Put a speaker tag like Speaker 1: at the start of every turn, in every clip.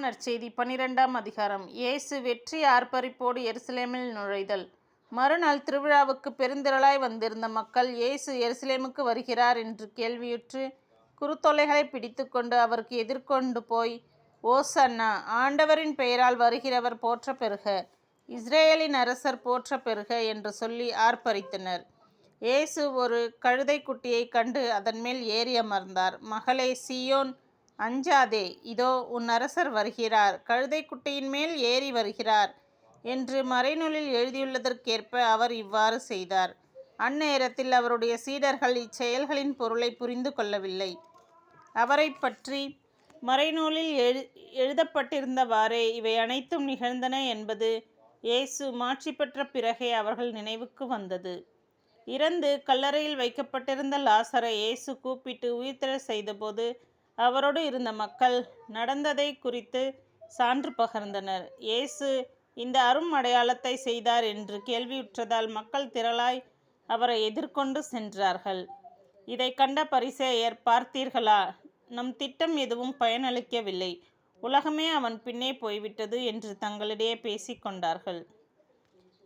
Speaker 1: நற்செய்தி 12ஆம் அதிகாரம். இயேசு வெற்றி ஆர்ப்பரிப்போடு எருசலேமில் நுழைதல். மறுநாள் திருவிழாவுக்கு பெருந்திரளாய் வந்திருந்த மக்கள் இயேசு எருசலேமுக்கு வருகிறார் என்று கேள்வியுற்று குருத்தோலைகளை பிடித்து கொண்டு அவருக்கு எதிர்கொண்டு போய், ஓசன்னா, ஆண்டவரின் பெயரால் வருகிறவர் போற்ற பெறுக, இஸ்ரேலின் அரசர் போற்ற பெறுக என்று சொல்லி ஆர்ப்பரித்தனர். இயேசு ஒரு கழுதை குட்டியை கண்டு அதன் மேல் ஏறி அமர்ந்தார். மகளே சீயோன், அஞ்சாதே, இதோ உன் அரசர் வருகிறார், கழுதை குட்டியின் மேல் ஏறி வருகிறார் என்று மறைநூலில் எழுதியுள்ளதற்கேற்ப அவர் இவ்வாறு செய்தார். அந்நேரத்தில் அவருடைய சீடர்கள் இச்செயல்களின் பொருளை புரிந்து கொள்ளவில்லை. அவரை பற்றி மறைநூலில் எழுதப்பட்டிருந்தவாறே இவை அனைத்தும் நிகழ்ந்தன என்பது இயேசு மாட்சி பெற்ற பிறகே அவர்கள் நினைவுக்கு வந்தது. இறந்து கல்லறையில் வைக்கப்பட்டிருந்த லாசரை இயேசு கூப்பிட்டு உயிர்த்தெழச் செய்தபோது அவரோடு இருந்த மக்கள் நடந்ததை குறித்து சான்று பகர்ந்தனர். இயேசு இந்த அரும் அடையாளத்தை செய்தார் என்று கேள்வியுற்றதால் மக்கள் திரளாய் அவரை எதிர்கொண்டு சென்றார்கள். இதை கண்ட பரிசேயர், பார்த்தீர்களா, நம் திட்டம் எதுவும் பயனளிக்கவில்லை, உலகமே அவன் பின்னே போய்விட்டது என்று தங்களிடையே பேசிக்கொண்டார்கள்.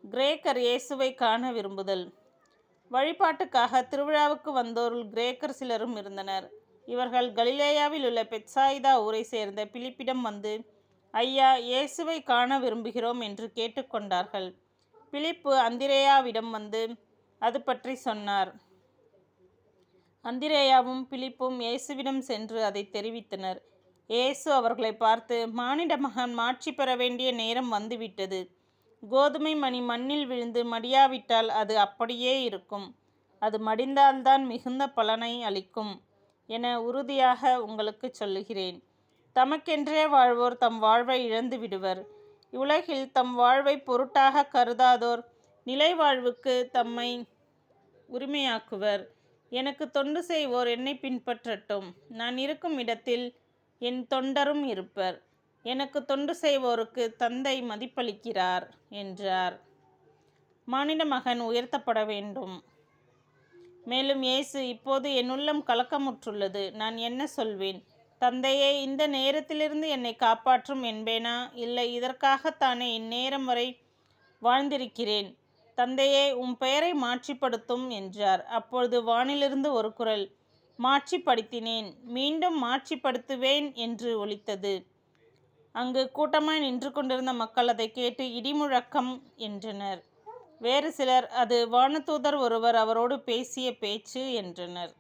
Speaker 1: கிரேக்கர் இயேசுவை காண விரும்புதல். வழிபாட்டுக்காக திருவிழாவுக்கு வந்தோருள் கிரேக்கர் சிலரும் இருந்தனர். இவர்கள் கலிலேயாவில் உள்ள பெத்சாயிதா ஊரை சேர்ந்த பிலிப்பிடம் வந்து, ஐயா, இயேசுவை காண விரும்புகிறோம் என்று கேட்டுக்கொண்டார்கள். பிலிப்பு அந்திரேயாவிடம் வந்து அது பற்றி சொன்னார். அந்திரேயாவும் பிலிப்பும் இயேசுவிடம் சென்று அதை தெரிவித்தனர். இயேசு அவர்களை பார்த்து, மானிட மகன் மாட்சி பெற வேண்டிய நேரம் வந்துவிட்டது. கோதுமை மணி மண்ணில் விழுந்து மடியாவிட்டால் அது அப்படியே இருக்கும். அது மடிந்தால்தான் மிகுந்த பலனை அளிக்கும் என உறுதியாக உங்களுக்கு சொல்லுகிறேன். தமக்கென்றே வாழ்வோர் தம் வாழ்வை இழந்து விடுவர். இவ்வுலகில் தம் வாழ்வை பொருட்டாக கருதாதோர் நிலை வாழ்வுக்கு தம்மை உரிமையாக்குவர். எனக்கு தொண்டு செய்வோர் என்னை பின்பற்றட்டும். நான் இருக்கும் இடத்தில் என் தொண்டரும் இருப்பர். எனக்கு தொண்டு செய்வோருக்கு தந்தை மதிப்பளிக்கிறார் என்றார். மானிட மகன் உயர்த்தப்பட வேண்டும். மேலும் இயேசு, இப்போது என் உள்ளம் கலக்கமுற்றுள்ளது. நான் என்ன சொல்வேன்? தந்தையே, இந்த நேரத்திலிருந்து என்னை காப்பாற்றும் என்பேனா? இல்லை, இதற்காகத்தானே இந்நேரம் வரை வாழ்ந்திருக்கிறேன். தந்தையே, உம் பெயரை மாட்சிப்படுத்தும் என்றார். அப்பொழுது வானிலிருந்து ஒரு குரல், மாட்சிப்படுத்தினேன், மீண்டும் மாட்சிப்படுத்துவேன் என்று ஒலித்தது. அங்கு கூட்டமாய் நின்று கொண்டிருந்த மக்கள் அதை கேட்டு இடிமுழக்கம் என்றனர். வேறு சிலர், அது வானதூதர் ஒருவர் அவரோடு பேசிய பேச்சு என்றனர்.